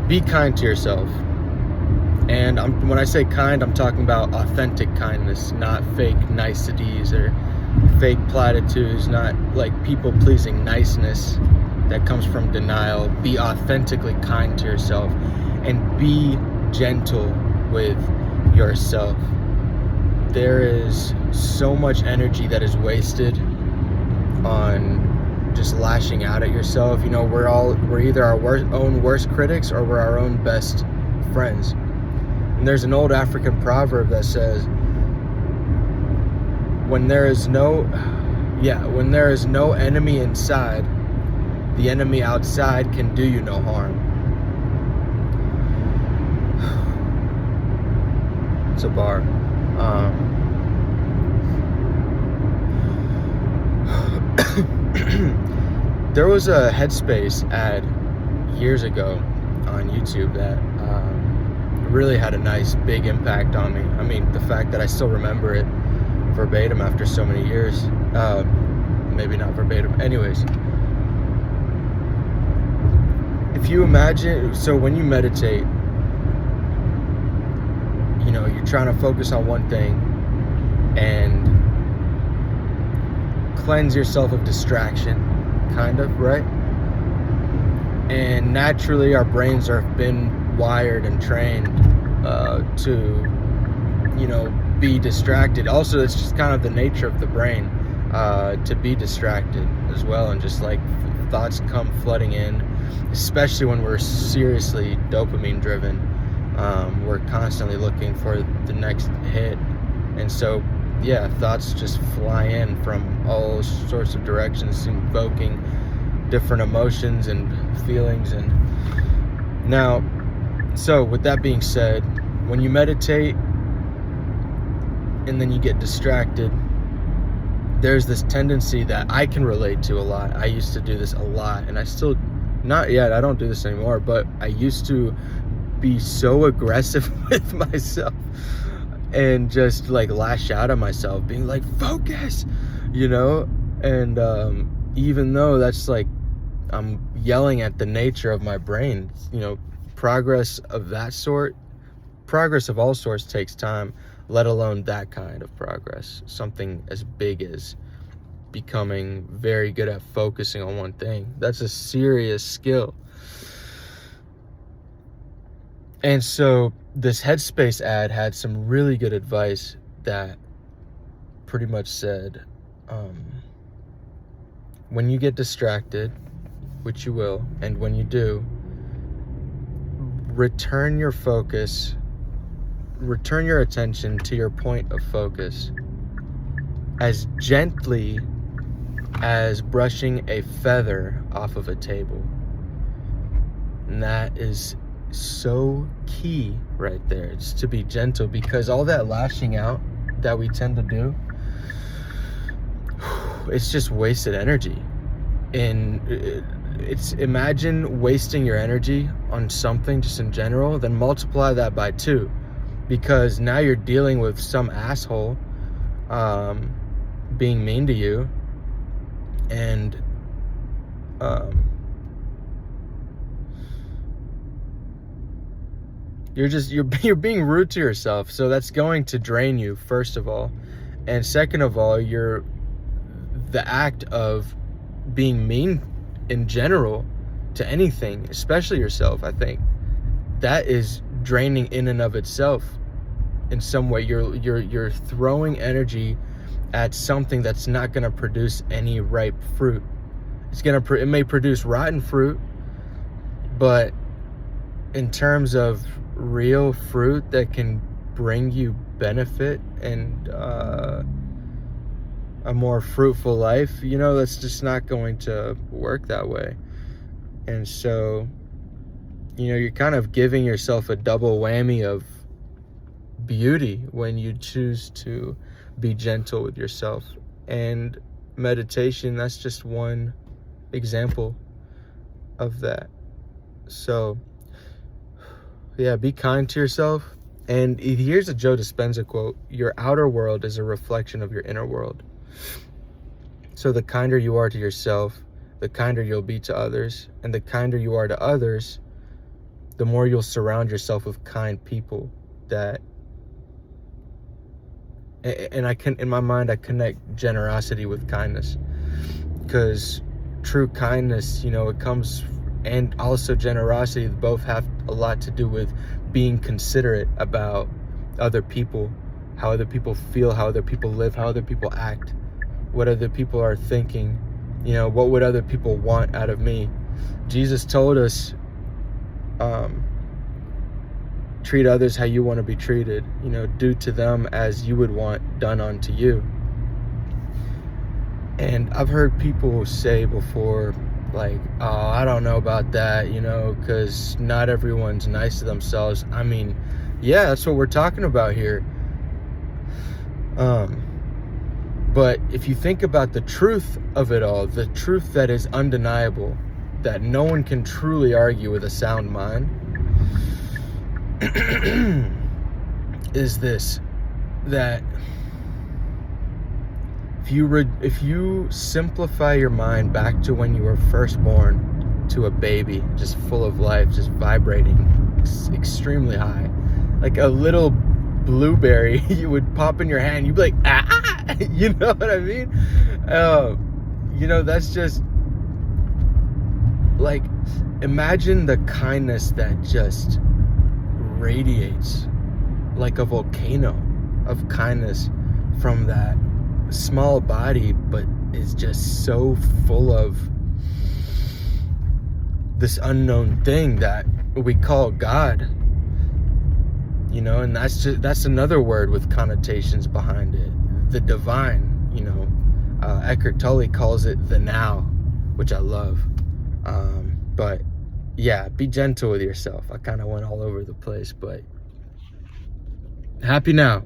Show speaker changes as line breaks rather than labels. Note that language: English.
be kind to yourself. And when I say kind, I'm talking about authentic kindness, not fake niceties or fake platitudes, not like people-pleasing niceness that comes from denial. Be authentically kind to yourself and be gentle with yourself. There is so much energy that is wasted on just lashing out at yourself. You know, we're either our own worst critics or we're our own best friends. And there's an old African proverb that says, when there is no enemy inside, the enemy outside can do you no harm. It's a bar. There was a Headspace ad years ago on YouTube that really had a nice big impact on me. I mean, the fact that I still remember it verbatim after so many years. Maybe not verbatim. Anyways, if you imagine, so when you meditate, you know, you're trying to focus on one thing and cleanse yourself of distraction, kind of, right? And naturally our brains have been wired and trained to, you know, be distracted. Also, it's just kind of the nature of the brain to be distracted as well, and just like thoughts come flooding in, especially when we're seriously dopamine driven. We're constantly looking for the next hit, and so yeah, thoughts just fly in from all sorts of directions, invoking different emotions and feelings. And now, so with that being said, when you meditate and then you get distracted, there's this tendency that I can relate to a lot. I used to do this a lot, and I still, not yet, I don't do this anymore, but I used to be so aggressive with myself and just like lash out at myself, being like, focus, you know? And even though that's like, I'm yelling at the nature of my brain, you know, progress of all sorts takes time, let alone that kind of progress. Something as big as becoming very good at focusing on one thing. That's a serious skill. And so this Headspace ad had some really good advice that pretty much said, when you get distracted, which you will, and when you do, return your attention to your point of focus as gently as brushing a feather off of a table. And that is so key right there. It's to be gentle, because all that lashing out that we tend to do, it's just wasted energy. And it's, imagine wasting your energy on something just in general, then multiply that by 2, because now you're dealing with some asshole being mean to you, and you're being rude to yourself. So that's going to drain you, first of all, and second of all, the act of being mean in general to anything, especially yourself, I think that is draining in and of itself. In some way, you're throwing energy at something that's not going to produce any ripe fruit. It may produce rotten fruit, but in terms of real fruit that can bring you benefit and a more fruitful life, you know, that's just not going to work that way. And so, you know, you're kind of giving yourself a double whammy of beauty when you choose to be gentle with yourself. And meditation, that's just one example of that. So yeah, be kind to yourself. And here's a Joe Dispenza quote: your outer world is a reflection of your inner world. So the kinder you are to yourself, the kinder you'll be to others, and the kinder you are to others, the more you'll surround yourself with kind people that, and in my mind, I connect generosity with kindness, because true kindness, it comes, and also generosity, both have a lot to do with being considerate about other people, how other people feel, how other people live, how other people act, what other people are thinking, what would other people want out of me. Jesus told us, treat others how you want to be treated, do to them as you would want done unto you. And I've heard people say before, like, oh, I don't know about that, because not everyone's nice to themselves. I mean, yeah, that's what we're talking about here. But if you think about the truth of it all, the truth that is undeniable, that no one can truly argue with a sound mind, is this, that if you simplify your mind back to when you were first born, to a baby, just full of life, just vibrating extremely high, like a little blueberry, you would pop in your hand, you'd be like, ah, you know what I mean? That's just like, imagine the kindness that just radiates like a volcano of kindness from that small body, but is just so full of this unknown thing that we call God, and that's another word with connotations behind it, the divine. Eckhart Tolle calls it the now, which I love. But yeah, be gentle with yourself. I kind of went all over the place, but happy now.